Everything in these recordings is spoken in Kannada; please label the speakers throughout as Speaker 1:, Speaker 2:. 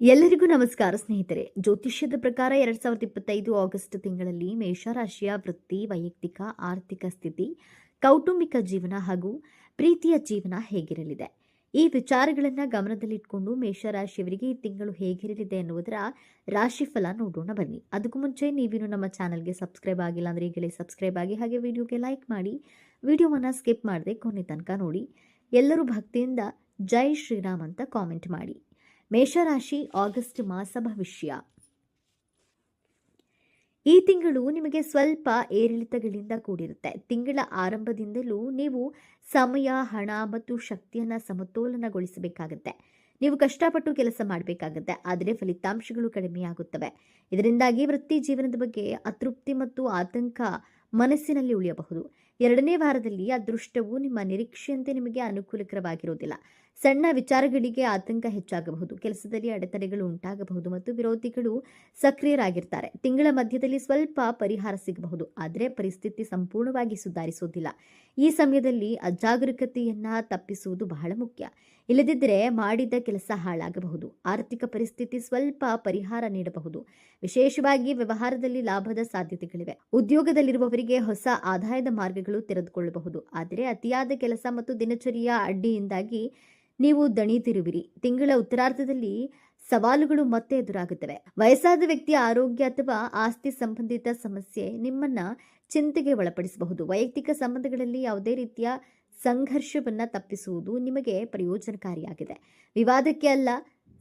Speaker 1: ಎಲ್ಲರಿಗೂ ನಮಸ್ಕಾರ ಸ್ನೇಹಿತರೆ. ಜ್ಯೋತಿಷ್ಯದ ಪ್ರಕಾರ 2025 ಆಗಸ್ಟ್ ತಿಂಗಳಲ್ಲಿ ಮೇಷರಾಶಿಯ ವೃತ್ತಿ, ವೈಯಕ್ತಿಕ, ಆರ್ಥಿಕ ಸ್ಥಿತಿ, ಕೌಟುಂಬಿಕ ಜೀವನ ಹಾಗೂ ಪ್ರೀತಿಯ ಜೀವನ ಹೇಗಿರಲಿದೆ? ಈ ವಿಚಾರಗಳನ್ನು ಗಮನದಲ್ಲಿಟ್ಟುಕೊಂಡು ಮೇಷರಾಶಿಯವರಿಗೆ ಈ ತಿಂಗಳು ಹೇಗಿರಲಿದೆ ಎನ್ನುವುದರ ರಾಶಿಫಲ ನೋಡೋಣ ಬನ್ನಿ. ಅದಕ್ಕೂ ಮುಂಚೆ ನೀವಿನ್ನು ನಮ್ಮ ಚಾನಲ್ಗೆ ಸಬ್ಸ್ಕ್ರೈಬ್ ಆಗಿಲ್ಲ ಅಂದರೆ ಈಗಲೇ ಸಬ್ಸ್ಕ್ರೈಬ್ ಆಗಿ, ಹಾಗೆ ವಿಡಿಯೋಗೆ ಲೈಕ್ ಮಾಡಿ, ವಿಡಿಯೋವನ್ನು ಸ್ಕಿಪ್ ಮಾಡದೆ ಕೊನೆ ತನಕ ನೋಡಿ. ಎಲ್ಲರೂ ಭಕ್ತಿಯಿಂದ ಜೈ ಶ್ರೀರಾಮ್ ಅಂತ ಕಾಮೆಂಟ್ ಮಾಡಿ. ಮೇಷರಾಶಿ ಆಗಸ್ಟ್ ಮಾಸ ಭವಿಷ್ಯ. ಈ ತಿಂಗಳು ನಿಮಗೆ ಸ್ವಲ್ಪ ಏರಿಳಿತಗಳಿಂದ ಕೂಡಿರುತ್ತೆ. ತಿಂಗಳ ಆರಂಭದಿಂದಲೂ ನೀವು ಸಮಯ, ಹಣ ಮತ್ತು ಶಕ್ತಿಯನ್ನು ಸಮತೋಲನಗೊಳಿಸಬೇಕಾಗುತ್ತೆ. ನೀವು ಕಷ್ಟಪಟ್ಟು ಕೆಲಸ ಮಾಡಬೇಕಾಗುತ್ತೆ, ಆದರೆ ಫಲಿತಾಂಶಗಳು ಕಡಿಮೆಯಾಗುತ್ತವೆ. ಇದರಿಂದಾಗಿ ವೃತ್ತಿ ಜೀವನದ ಬಗ್ಗೆ ಅತೃಪ್ತಿ ಮತ್ತು ಆತಂಕ ಮನಸ್ಸಿನಲ್ಲಿ ಉಳಿಯಬಹುದು. ಎರಡನೇ ವಾರದಲ್ಲಿ ಅದೃಷ್ಟವು ನಿಮ್ಮ ನಿರೀಕ್ಷೆಯಂತೆ ನಿಮಗೆ ಅನುಕೂಲಕರವಾಗಿರುವುದಿಲ್ಲ. ಸಣ್ಣ ವಿಚಾರಗಳಿಗೆ ಆತಂಕ ಹೆಚ್ಚಾಗಬಹುದು, ಕೆಲಸದಲ್ಲಿ ಅಡೆತಡೆಗಳು ಉಂಟಾಗಬಹುದು ಮತ್ತು ವಿರೋಧಿಗಳು ಸಕ್ರಿಯರಾಗಿರ್ತಾರೆ. ತಿಂಗಳ ಮಧ್ಯದಲ್ಲಿ ಸ್ವಲ್ಪ ಪರಿಹಾರ ಸಿಗಬಹುದು, ಆದರೆ ಪರಿಸ್ಥಿತಿ ಸಂಪೂರ್ಣವಾಗಿ ಸುಧಾರಿಸುವುದಿಲ್ಲ. ಈ ಸಮಯದಲ್ಲಿ ಅಜಾಗರೂಕತೆಯನ್ನ ತಪ್ಪಿಸುವುದು ಬಹಳ ಮುಖ್ಯ. ಇಲ್ಲದಿದ್ದರೆ ಮಾಡಿದ ಕೆಲಸ ಹಾಳಾಗಬಹುದು. ಆರ್ಥಿಕ ಪರಿಸ್ಥಿತಿ ಸ್ವಲ್ಪ ಪರಿಹಾರ ನೀಡಬಹುದು. ವಿಶೇಷವಾಗಿ ವ್ಯವಹಾರದಲ್ಲಿ ಲಾಭದ ಸಾಧ್ಯತೆಗಳಿವೆ. ಉದ್ಯೋಗದಲ್ಲಿರುವವರಿಗೆ ಹೊಸ ಆದಾಯದ ಮಾರ್ಗಗಳು ತೆರೆದುಕೊಳ್ಳಬಹುದು, ಆದರೆ ಅತಿಯಾದ ಕೆಲಸ ಮತ್ತು ದಿನಚರಿಯ ಅಡ್ಡಿಯಿಂದಾಗಿ ನೀವು ದಣಿತಿರುವಿರಿ. ತಿಂಗಳ ಉತ್ತರಾರ್ಧದಲ್ಲಿ ಸವಾಲುಗಳು ಮತ್ತೆ ಎದುರಾಗುತ್ತವೆ. ವಯಸ್ಸಾದ ವ್ಯಕ್ತಿಯ ಆರೋಗ್ಯ ಅಥವಾ ಆಸ್ತಿ ಸಂಬಂಧಿತ ಸಮಸ್ಯೆ ನಿಮ್ಮನ್ನ ಚಿಂತೆಗೆ ಒಳಪಡಿಸಬಹುದು. ವೈಯಕ್ತಿಕ ಸಂಬಂಧಗಳಲ್ಲಿ ಯಾವುದೇ ರೀತಿಯ ಸಂಘರ್ಷವನ್ನ ತಪ್ಪಿಸುವುದು ನಿಮಗೆ ಪ್ರಯೋಜನಕಾರಿಯಾಗಿದೆ. ವಿವಾದಕ್ಕೆ ಅಲ್ಲ,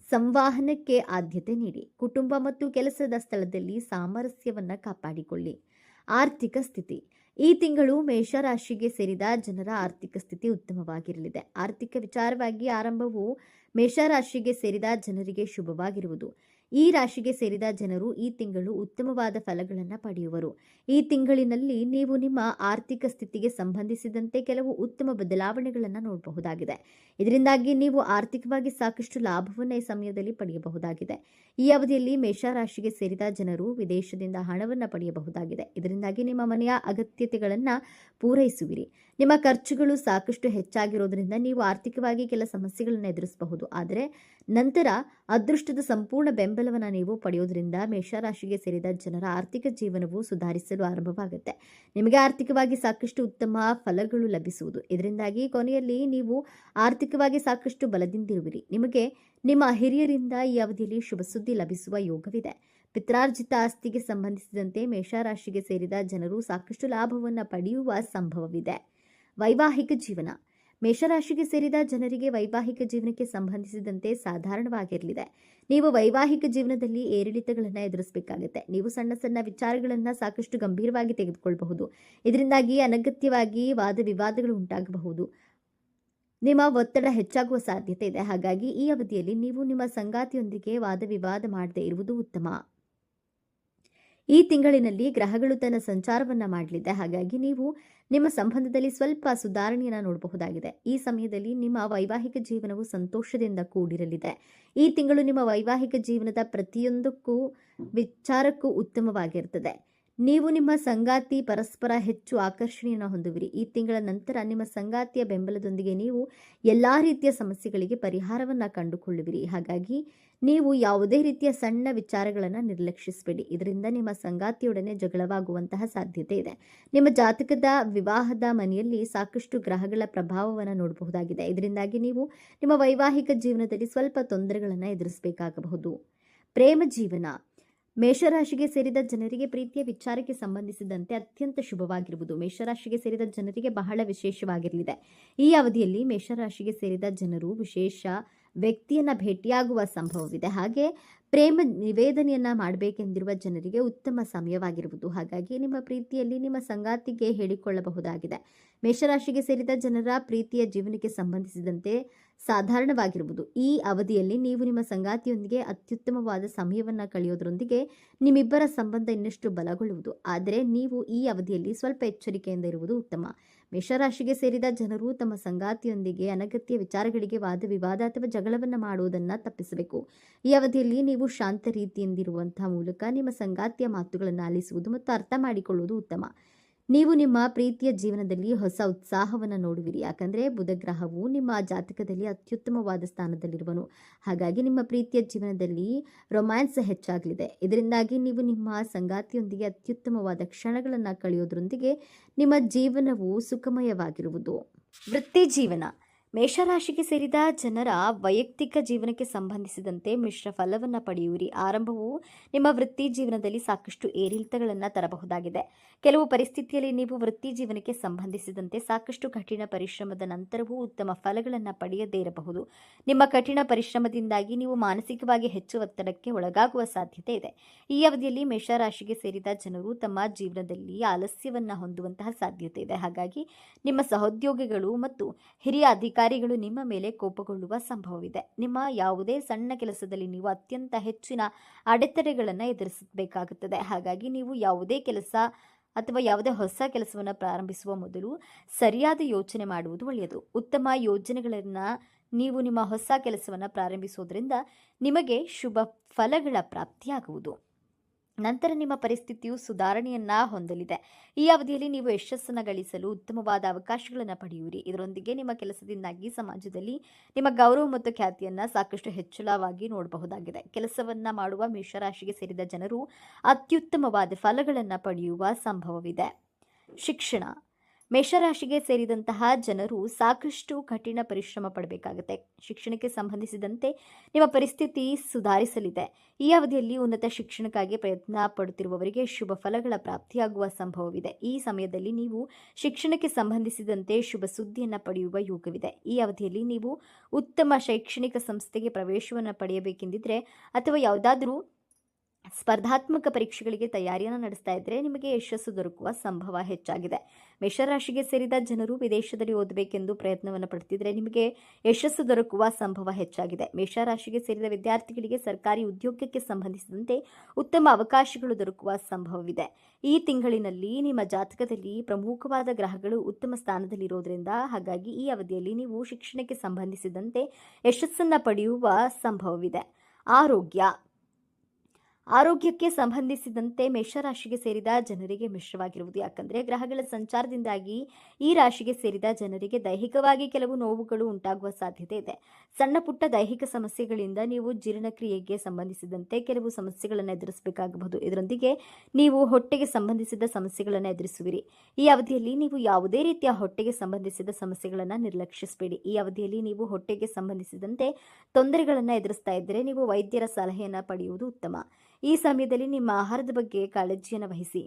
Speaker 1: ಸಂವಹನಕ್ಕೆ ಆದ್ಯತೆ ನೀಡಿ. ಕುಟುಂಬ ಮತ್ತು ಕೆಲಸದ ಸ್ಥಳದಲ್ಲಿ ಸಾಮರಸ್ಯವನ್ನ ಕಾಪಾಡಿಕೊಳ್ಳಿ. ಆರ್ಥಿಕ ಸ್ಥಿತಿ. ಈ ತಿಂಗಳು ಮೇಷರಾಶಿಗೆ ಸೇರಿದ ಜನರ ಆರ್ಥಿಕ ಸ್ಥಿತಿ ಉತ್ತಮವಾಗಿರಲಿದೆ. ಆರ್ಥಿಕ ವಿಚಾರವಾಗಿ ಆರಂಭವು ಮೇಷರಾಶಿಗೆ ಸೇರಿದ ಜನರಿಗೆ ಶುಭವಾಗಿರುವುದು. ಈ ರಾಶಿಗೆ ಸೇರಿದ ಜನರು ಈ ತಿಂಗಳು ಉತ್ತಮವಾದ ಫಲಗಳನ್ನು ಪಡೆಯುವರು. ಈ ತಿಂಗಳಿನಲ್ಲಿ ನೀವು ನಿಮ್ಮ ಆರ್ಥಿಕ ಸ್ಥಿತಿಗೆ ಸಂಬಂಧಿಸಿದಂತೆ ಕೆಲವು ಉತ್ತಮ ಬದಲಾವಣೆಗಳನ್ನು ನೋಡಬಹುದಾಗಿದೆ. ಇದರಿಂದಾಗಿ ನೀವು ಆರ್ಥಿಕವಾಗಿ ಸಾಕಷ್ಟು ಲಾಭವನ್ನು ಈ ಸಮಯದಲ್ಲಿ ಪಡೆಯಬಹುದಾಗಿದೆ. ಈ ಅವಧಿಯಲ್ಲಿ ಮೇಷರಾಶಿಗೆ ಸೇರಿದ ಜನರು ವಿದೇಶದಿಂದ ಹಣವನ್ನು ಪಡೆಯಬಹುದಾಗಿದೆ. ಇದರಿಂದಾಗಿ ನಿಮ್ಮ ಮನೆಯ ಅಗತ್ಯತೆಗಳನ್ನು ಪೂರೈಸುವಿರಿ. ನಿಮ್ಮ ಖರ್ಚುಗಳು ಸಾಕಷ್ಟು ಹೆಚ್ಚಾಗಿರೋದ್ರಿಂದ ನೀವು ಆರ್ಥಿಕವಾಗಿ ಕೆಲ ಸಮಸ್ಯೆಗಳನ್ನು ಎದುರಿಸಬಹುದು, ಆದರೆ ನಂತರ ಅದೃಷ್ಟದ ಸಂಪೂರ್ಣ ಬೆಂಬಲವನ್ನು ನೀವು ಪಡೆಯೋದ್ರಿಂದ ಮೇಷರಾಶಿಗೆ ಸೇರಿದ ಜನರ ಆರ್ಥಿಕ ಜೀವನವು ಸುಧಾರಿಸಲು ಆರಂಭವಾಗುತ್ತೆ. ನಿಮಗೆ ಆರ್ಥಿಕವಾಗಿ ಸಾಕಷ್ಟು ಉತ್ತಮ ಫಲಗಳು ಲಭಿಸುವುದು. ಇದರಿಂದಾಗಿ ಕೊನೆಯಲ್ಲಿ ನೀವು ಆರ್ಥಿಕವಾಗಿ ಸಾಕಷ್ಟು ಬಲದಿಂದಿರುವಿರಿ. ನಿಮಗೆ ನಿಮ್ಮ ಹಿರಿಯರಿಂದ ಈ ಅವಧಿಯಲ್ಲಿ ಶುಭ ಸುದ್ದಿ ಲಭಿಸುವ ಯೋಗವಿದೆ. ಪಿತ್ರಾರ್ಜಿತ ಆಸ್ತಿಗೆ ಸಂಬಂಧಿಸಿದಂತೆ ಮೇಷರಾಶಿಗೆ ಸೇರಿದ ಜನರು ಸಾಕಷ್ಟು ಲಾಭವನ್ನು ಪಡೆಯುವ ಸಂಭವವಿದೆ. ವೈವಾಹಿಕ ಜೀವನ. ಮೇಷರಾಶಿಗೆ ಸೇರಿದ ಜನರಿಗೆ ವೈವಾಹಿಕ ಜೀವನಕ್ಕೆ ಸಂಬಂಧಿಸಿದಂತೆ ಸಾಧಾರಣವಾಗಿರಲಿದೆ. ನೀವು ವೈವಾಹಿಕ ಜೀವನದಲ್ಲಿ ಏರಿಳಿತಗಳನ್ನು ಎದುರಿಸಬೇಕಾಗುತ್ತೆ. ನೀವು ಸಣ್ಣ ಸಣ್ಣ ವಿಚಾರಗಳನ್ನು ಸಾಕಷ್ಟು ಗಂಭೀರವಾಗಿ ತೆಗೆದುಕೊಳ್ಳಬಹುದು. ಇದರಿಂದಾಗಿ ಅನಗತ್ಯವಾಗಿ ವಾದ ವಿವಾದಗಳು ಉಂಟಾಗಬಹುದು. ನಿಮ್ಮ ಒತ್ತಡ ಹೆಚ್ಚಾಗುವ ಸಾಧ್ಯತೆ ಇದೆ. ಹಾಗಾಗಿ ಈ ಅವಧಿಯಲ್ಲಿ ನೀವು ನಿಮ್ಮ ಸಂಗಾತಿಯೊಂದಿಗೆ ವಾದ ವಿವಾದ ಮಾಡದೇ ಇರುವುದು ಉತ್ತಮ. ಈ ತಿಂಗಳಿನಲ್ಲಿ ಗ್ರಹಗಳು ತನ್ನ ಸಂಚಾರವನ್ನ ಮಾಡಲಿದೆ. ಹಾಗಾಗಿ ನೀವು ನಿಮ್ಮ ಸಂಬಂಧದಲ್ಲಿ ಸ್ವಲ್ಪ ಸುಧಾರಣೆಯನ್ನು ನೋಡಬಹುದಾಗಿದೆ. ಈ ಸಮಯದಲ್ಲಿ ನಿಮ್ಮ ವೈವಾಹಿಕ ಜೀವನವು ಸಂತೋಷದಿಂದ ಕೂಡಿರಲಿದೆ. ಈ ತಿಂಗಳು ನಿಮ್ಮ ವೈವಾಹಿಕ ಜೀವನದ ಪ್ರತಿಯೊಂದಕ್ಕೂ ವಿಚಾರಕ್ಕೂ ಉತ್ತಮವಾಗಿರುತ್ತದೆ. ನೀವು ನಿಮ್ಮ ಸಂಗಾತಿ ಪರಸ್ಪರ ಹೆಚ್ಚು ಆಕರ್ಷಣೆಯನ್ನು ಹೊಂದುವಿರಿ. ಈ ತಿಂಗಳ ನಂತರ ನಿಮ್ಮ ಸಂಗಾತಿಯ ಬೆಂಬಲದೊಂದಿಗೆ ನೀವು ಎಲ್ಲ ರೀತಿಯ ಸಮಸ್ಯೆಗಳಿಗೆ ಪರಿಹಾರವನ್ನು ಕಂಡುಕೊಳ್ಳುವಿರಿ. ಹಾಗಾಗಿ ನೀವು ಯಾವುದೇ ರೀತಿಯ ಸಣ್ಣ ವಿಚಾರಗಳನ್ನು ನಿರ್ಲಕ್ಷಿಸಬೇಡಿ. ಇದರಿಂದ ನಿಮ್ಮ ಸಂಗಾತಿಯೊಡನೆ ಜಗಳವಾಗುವಂತಹ ಸಾಧ್ಯತೆ ಇದೆ. ನಿಮ್ಮ ಜಾತಕದ ವಿವಾಹದ ಮನೆಯಲ್ಲಿ ಸಾಕಷ್ಟು ಗ್ರಹಗಳ ಪ್ರಭಾವವನ್ನು ನೋಡಬಹುದಾಗಿದೆ. ಇದರಿಂದಾಗಿ ನೀವು ನಿಮ್ಮ ವೈವಾಹಿಕ ಜೀವನದಲ್ಲಿ ಸ್ವಲ್ಪ ತೊಂದರೆಗಳನ್ನು ಎದುರಿಸಬೇಕಾಗಬಹುದು. ಪ್ರೇಮ ಜೀವನ. ಮೇಷರಾಶಿಗೆ ಸೇರಿದ ಜನರಿಗೆ ಪ್ರೀತಿಯ ವಿಚಾರಕ್ಕೆ ಸಂಬಂಧಿಸಿದಂತೆ ಅತ್ಯಂತ ಶುಭವಾಗಿರುವುದು. ಮೇಷರಾಶಿಗೆ ಸೇರಿದ ಜನರಿಗೆ ಬಹಳ ವಿಶೇಷವಾಗಿರಲಿದೆ. ಈ ಅವಧಿಯಲ್ಲಿ ಮೇಷರಾಶಿಗೆ ಸೇರಿದ ಜನರು ವಿಶೇಷ ವ್ಯಕ್ತಿಯನ್ನ ಭೇಟಿಯಾಗುವ ಸಂಭವವಿದೆ. ಹಾಗೆ ಪ್ರೇಮ ನಿವೇದನೆಯನ್ನ ಮಾಡಬೇಕೆಂದಿರುವ ಜನರಿಗೆ ಉತ್ತಮ ಸಮಯವಾಗಿರುವುದು. ಹಾಗಾಗಿ ನಿಮ್ಮ ಪ್ರೀತಿಯಲ್ಲಿ ನಿಮ್ಮ ಸಂಗಾತಿಗೆ ಹೇಳಿಕೊಳ್ಳಬಹುದಾಗಿದೆ. ಮೇಷರಾಶಿಗೆ ಸೇರಿದ ಜನರ ಪ್ರೀತಿಯ ಜೀವನಕ್ಕೆ ಸಂಬಂಧಿಸಿದಂತೆ ಸಾಧಾರಣವಾಗಿರುವುದು. ಈ ಅವಧಿಯಲ್ಲಿ ನೀವು ನಿಮ್ಮ ಸಂಗಾತಿಯೊಂದಿಗೆ ಅತ್ಯುತ್ತಮವಾದ ಸಮಯವನ್ನು ಕಳೆಯೋದ್ರೊಂದಿಗೆ ನಿಮ್ಮಿಬ್ಬರ ಸಂಬಂಧ ಇನ್ನಷ್ಟು ಬಲಗೊಳ್ಳುವುದು. ಆದರೆ ನೀವು ಈ ಅವಧಿಯಲ್ಲಿ ಸ್ವಲ್ಪ ಎಚ್ಚರಿಕೆಯಿಂದ ಇರುವುದು ಉತ್ತಮ. ಮೇಷರಾಶಿಗೆ ಸೇರಿದ ಜನರು ತಮ್ಮ ಸಂಗಾತಿಯೊಂದಿಗೆ ಅನಗತ್ಯ ವಿಚಾರಗಳಿಗೆ ವಾದ ವಿವಾದ ಅಥವಾ ಜಗಳವನ್ನು ಮಾಡುವುದನ್ನು ತಪ್ಪಿಸಬೇಕು. ಈ ಅವಧಿಯಲ್ಲಿ ನೀವು ಶಾಂತ ರೀತಿಯಿಂದಿರುವಂತಹ ಮೂಲಕ ನಿಮ್ಮ ಸಂಗಾತಿಯ ಮಾತುಗಳನ್ನು ಆಲಿಸುವುದು ಮತ್ತು ಅರ್ಥ ಮಾಡಿಕೊಳ್ಳುವುದು ಉತ್ತಮ. ನೀವು ನಿಮ್ಮ ಪ್ರೀತಿಯ ಜೀವನದಲ್ಲಿ ಹೊಸ ಉತ್ಸಾಹವನ್ನು ನೋಡುವಿರಿ. ಯಾಕಂದರೆ ಬುಧ ಗ್ರಹವು ನಿಮ್ಮ ಜಾತಕದಲ್ಲಿ ಅತ್ಯುತ್ತಮವಾದ ಸ್ಥಾನದಲ್ಲಿರುವನು. ಹಾಗಾಗಿ ನಿಮ್ಮ ಪ್ರೀತಿಯ ಜೀವನದಲ್ಲಿ ರೊಮ್ಯಾನ್ಸ್ ಹೆಚ್ಚಾಗಲಿದೆ. ಇದರಿಂದಾಗಿ ನೀವು ನಿಮ್ಮ ಸಂಗಾತಿಯೊಂದಿಗೆ ಅತ್ಯುತ್ತಮವಾದ ಕ್ಷಣಗಳನ್ನು ಕಳೆಯೋದ್ರೊಂದಿಗೆ ನಿಮ್ಮ ಜೀವನವು ಸುಖಮಯವಾಗಿರುವುದು. ವೃತ್ತಿ ಜೀವನ. ಮೇಷರಾಶಿಗೆ ಸೇರಿದ ಜನರ ವೈಯಕ್ತಿಕ ಜೀವನಕ್ಕೆ ಸಂಬಂಧಿಸಿದಂತೆ ಮಿಶ್ರ ಫಲವನ್ನು ಪಡೆಯುವಿರಿ. ಆರಂಭವು ನಿಮ್ಮ ವೃತ್ತಿ ಜೀವನದಲ್ಲಿ ಸಾಕಷ್ಟು ಏರಿಳಿತಗಳನ್ನು ತರಬಹುದಾಗಿದೆ. ಕೆಲವು ಪರಿಸ್ಥಿತಿಯಲ್ಲಿ ನೀವು ವೃತ್ತಿ ಜೀವನಕ್ಕೆ ಸಂಬಂಧಿಸಿದಂತೆ ಸಾಕಷ್ಟು ಕಠಿಣ ಪರಿಶ್ರಮದ ನಂತರವೂ ಉತ್ತಮ ಫಲಗಳನ್ನು ಪಡೆಯದೇ ಇರಬಹುದು. ನಿಮ್ಮ ಕಠಿಣ ಪರಿಶ್ರಮದಿಂದಾಗಿ ನೀವು ಮಾನಸಿಕವಾಗಿ ಹೆಚ್ಚು ಒತ್ತಡಕ್ಕೆ ಒಳಗಾಗುವ ಸಾಧ್ಯತೆ ಇದೆ. ಈ ಅವಧಿಯಲ್ಲಿ ಮೇಷರಾಶಿಗೆ ಸೇರಿದ ಜನರು ತಮ್ಮ ಜೀವನದಲ್ಲಿ ಆಲಸ್ಯವನ್ನು ಹೊಂದುವಂತಹ ಸಾಧ್ಯತೆ ಇದೆ. ಹಾಗಾಗಿ ನಿಮ್ಮ ಸಹೋದ್ಯೋಗಿಗಳು ಮತ್ತು ಹಿರಿಯ ಅಧಿಕಾರಿಗಳು ನಿಮ್ಮ ಮೇಲೆ ಕೋಪಗೊಳ್ಳುವ ಸಂಭವವಿದೆ. ನಿಮ್ಮ ಯಾವುದೇ ಸಣ್ಣ ಕೆಲಸದಲ್ಲಿ ನೀವು ಅತ್ಯಂತ ಹೆಚ್ಚಿನ ಅಡೆತಡೆಗಳನ್ನು ಎದುರಿಸಬೇಕಾಗುತ್ತದೆ. ಹಾಗಾಗಿ ನೀವು ಯಾವುದೇ ಕೆಲಸ ಅಥವಾ ಯಾವುದೇ ಹೊಸ ಕೆಲಸವನ್ನು ಪ್ರಾರಂಭಿಸುವ ಮೊದಲು ಸರಿಯಾದ ಯೋಚನೆ ಮಾಡುವುದು ಒಳ್ಳೆಯದು. ಉತ್ತಮ ಯೋಜನೆಗಳನ್ನು ನೀವು ನಿಮ್ಮ ಹೊಸ ಕೆಲಸವನ್ನು ಪ್ರಾರಂಭಿಸುವುದರಿಂದ ನಿಮಗೆ ಶುಭ ಫಲಗಳ ಪ್ರಾಪ್ತಿಯಾಗುವುದು. ನಂತರ ನಿಮ್ಮ ಪರಿಸ್ಥಿತಿಯು ಸುಧಾರಣೆಯನ್ನ ಹೊಂದಲಿದೆ. ಈ ಅವಧಿಯಲ್ಲಿ ನೀವು ಯಶಸ್ಸನ್ನು ಗಳಿಸಲು ಉತ್ತಮವಾದ ಅವಕಾಶಗಳನ್ನು ಪಡೆಯುವಿರಿ. ಇದರೊಂದಿಗೆ ನಿಮ್ಮ ಕೆಲಸದಿಂದಾಗಿ ಸಮಾಜದಲ್ಲಿ ನಿಮ್ಮ ಗೌರವ ಮತ್ತು ಖ್ಯಾತಿಯನ್ನು ಸಾಕಷ್ಟು ಹೆಚ್ಚಳವಾಗಿ ನೋಡಬಹುದಾಗಿದೆ. ಕೆಲಸವನ್ನ ಮಾಡುವ ಮೇಷರಾಶಿಗೆ ಸೇರಿದ ಜನರು ಅತ್ಯುತ್ತಮವಾದ ಫಲಗಳನ್ನು ಪಡೆಯುವ ಸಂಭವವಿದೆ. ಶಿಕ್ಷಣ. ಮೇಷರಾಶಿಗೆ ಸೇರಿದಂತಹ ಜನರು ಸಾಕಷ್ಟು ಕಠಿಣ ಪರಿಶ್ರಮ ಪಡಬೇಕಾಗುತ್ತೆ. ಶಿಕ್ಷಣಕ್ಕೆ ಸಂಬಂಧಿಸಿದಂತೆ ನಿಮ್ಮ ಪರಿಸ್ಥಿತಿ ಸುಧಾರಿಸಲಿದೆ. ಈ ಅವಧಿಯಲ್ಲಿ ಉನ್ನತ ಶಿಕ್ಷಣಕ್ಕಾಗಿ ಪ್ರಯತ್ನ ಪಡುತ್ತಿರುವವರಿಗೆ ಶುಭ ಫಲಗಳ ಪ್ರಾಪ್ತಿಯಾಗುವ ಸಂಭವವಿದೆ. ಈ ಸಮಯದಲ್ಲಿ ನೀವು ಶಿಕ್ಷಣಕ್ಕೆ ಸಂಬಂಧಿಸಿದಂತೆ ಶುಭ ಸುದ್ದಿಯನ್ನು ಪಡೆಯುವ ಯೋಗವಿದೆ. ಈ ಅವಧಿಯಲ್ಲಿ ನೀವು ಉತ್ತಮ ಶೈಕ್ಷಣಿಕ ಸಂಸ್ಥೆಗೆ ಪ್ರವೇಶವನ್ನು ಪಡೆಯಬೇಕೆಂದಿದ್ರೆ ಅಥವಾ ಯಾವುದಾದರೂ ಸ್ಪರ್ಧಾತ್ಮಕ ಪರೀಕ್ಷೆಗಳಿಗೆ ತಯಾರಿಯನ್ನು ನಡೆಸ್ತಾ ಇದ್ದರೆ ನಿಮಗೆ ಯಶಸ್ಸು ದೊರಕುವ ಸಂಭವ ಹೆಚ್ಚಾಗಿದೆ. ಮೇಷರಾಶಿಗೆ ಸೇರಿದ ಜನರು ವಿದೇಶದಲ್ಲಿ ಓದಬೇಕೆಂದು ಪ್ರಯತ್ನವನ್ನು ಪಡುತ್ತಿದ್ದರೆ ನಿಮಗೆ ಯಶಸ್ಸು ದೊರಕುವ ಸಂಭವ ಹೆಚ್ಚಾಗಿದೆ. ಮೇಷರಾಶಿಗೆ ಸೇರಿದ ವಿದ್ಯಾರ್ಥಿಗಳಿಗೆ ಸರ್ಕಾರಿ ಉದ್ಯೋಗಕ್ಕೆ ಸಂಬಂಧಿಸಿದಂತೆ ಉತ್ತಮ ಅವಕಾಶಗಳು ದೊರಕುವ ಸಂಭವವಿದೆ. ಈ ತಿಂಗಳಿನಲ್ಲಿ ನಿಮ್ಮ ಜಾತಕದಲ್ಲಿ ಪ್ರಮುಖವಾದ ಗ್ರಹಗಳು ಉತ್ತಮ ಸ್ಥಾನದಲ್ಲಿರೋದ್ರಿಂದ ಹಾಗಾಗಿ ಈ ಅವಧಿಯಲ್ಲಿ ನೀವು ಶಿಕ್ಷಣಕ್ಕೆ ಸಂಬಂಧಿಸಿದಂತೆ ಯಶಸ್ಸನ್ನು ಪಡೆಯುವ ಸಂಭವವಿದೆ. ಆರೋಗ್ಯಕ್ಕೆ ಸಂಬಂಧಿಸಿದಂತೆ ಮೇಷರಾಶಿಗೆ ಸೇರಿದ ಜನರಿಗೆ ಮಿಶ್ರವಾಗಿರುವುದು. ಯಾಕಂದರೆ ಗ್ರಹಗಳ ಸಂಚಾರದಿಂದಾಗಿ ಈ ರಾಶಿಗೆ ಸೇರಿದ ಜನರಿಗೆ ದೈಹಿಕವಾಗಿ ಕೆಲವು ನೋವುಗಳು ಉಂಟಾಗುವ ಸಾಧ್ಯತೆ ಇದೆ. ಸಣ್ಣ ಪುಟ್ಟ ದೈಹಿಕ ಸಮಸ್ಯೆಗಳಿಂದ ನೀವು ಜೀರ್ಣಕ್ರಿಯೆಗೆ ಸಂಬಂಧಿಸಿದಂತೆ ಕೆಲವು ಸಮಸ್ಯೆಗಳನ್ನು ಎದುರಿಸಬೇಕಾಗಬಹುದು. ಇದರೊಂದಿಗೆ ನೀವು ಹೊಟ್ಟೆಗೆ ಸಂಬಂಧಿಸಿದ ಸಮಸ್ಯೆಗಳನ್ನು ಎದುರಿಸುವಿರಿ. ಈ ಅವಧಿಯಲ್ಲಿ ನೀವು ಯಾವುದೇ ರೀತಿಯ ಹೊಟ್ಟೆಗೆ ಸಂಬಂಧಿಸಿದ ಸಮಸ್ಯೆಗಳನ್ನು ನಿರ್ಲಕ್ಷಿಸಬೇಡಿ. ಈ ಅವಧಿಯಲ್ಲಿ ನೀವು ಹೊಟ್ಟೆಗೆ ಸಂಬಂಧಿಸಿದಂತೆ ತೊಂದರೆಗಳನ್ನು ಎದುರಿಸ್ತಾ ಇದ್ದರೆ ನೀವು ವೈದ್ಯರ ಸಲಹೆಯನ್ನು ಪಡೆಯುವುದು ಉತ್ತಮ. ಈ ಸಮಯದಲ್ಲಿ ನಿಮ್ಮ ಆಹಾರದ ಬಗ್ಗೆ ಕಾಳಜಿಯನ್ನು ವಹಿಸಿ.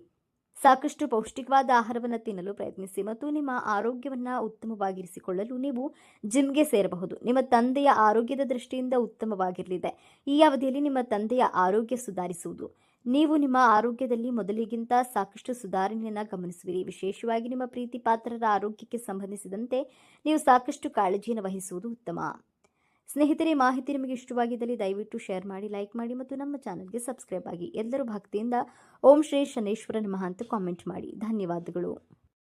Speaker 1: ಸಾಕಷ್ಟು ಪೌಷ್ಟಿಕವಾದ ಆಹಾರವನ್ನು ತಿನ್ನಲು ಪ್ರಯತ್ನಿಸಿ ಮತ್ತು ನಿಮ್ಮ ಆರೋಗ್ಯವನ್ನು ಉತ್ತಮವಾಗಿರಿಸಿಕೊಳ್ಳಲು ನೀವು ಜಿಮ್ಗೆ ಸೇರಬಹುದು. ನಿಮ್ಮ ತಂದೆಯ ಆರೋಗ್ಯದ ದೃಷ್ಟಿಯಿಂದ ಉತ್ತಮವಾಗಿರಲಿದೆ. ಈ ಅವಧಿಯಲ್ಲಿ ನಿಮ್ಮ ತಂದೆಯ ಆರೋಗ್ಯ ಸುಧಾರಿಸುವುದು. ನೀವು ನಿಮ್ಮ ಆರೋಗ್ಯದಲ್ಲಿ ಮೊದಲಿಗಿಂತ ಸಾಕಷ್ಟು ಸುಧಾರಣೆಯನ್ನು ಗಮನಿಸುವಿರಿ. ವಿಶೇಷವಾಗಿ ನಿಮ್ಮ ಪ್ರೀತಿ ಪಾತ್ರರ ಆರೋಗ್ಯಕ್ಕೆ ಸಂಬಂಧಿಸಿದಂತೆ ನೀವು ಸಾಕಷ್ಟು ಕಾಳಜಿಯನ್ನು ವಹಿಸುವುದು ಉತ್ತಮ. ಸ್ನೇಹಿತರೆ, ಮಾಹಿತಿ ನಿಮಗೆ ಇಷ್ಟವಾಗಿದ್ದಲ್ಲಿ ದಯವಿಟ್ಟು ಶೇರ್ ಮಾಡಿ, ಲೈಕ್ ಮಾಡಿ ಮತ್ತು ನಮ್ಮ ಚಾನಲ್ಗೆ ಸಬ್ಸ್ಕ್ರೈಬ್ ಆಗಿ. ಎಲ್ಲರೂ ಭಕ್ತಿಯಿಂದ ಓಂ ಶ್ರೀ ಶನೇಶ್ವರ ನಮಃ ಅಂತ ಕಾಮೆಂಟ್ ಮಾಡಿ. ಧನ್ಯವಾದಗಳು.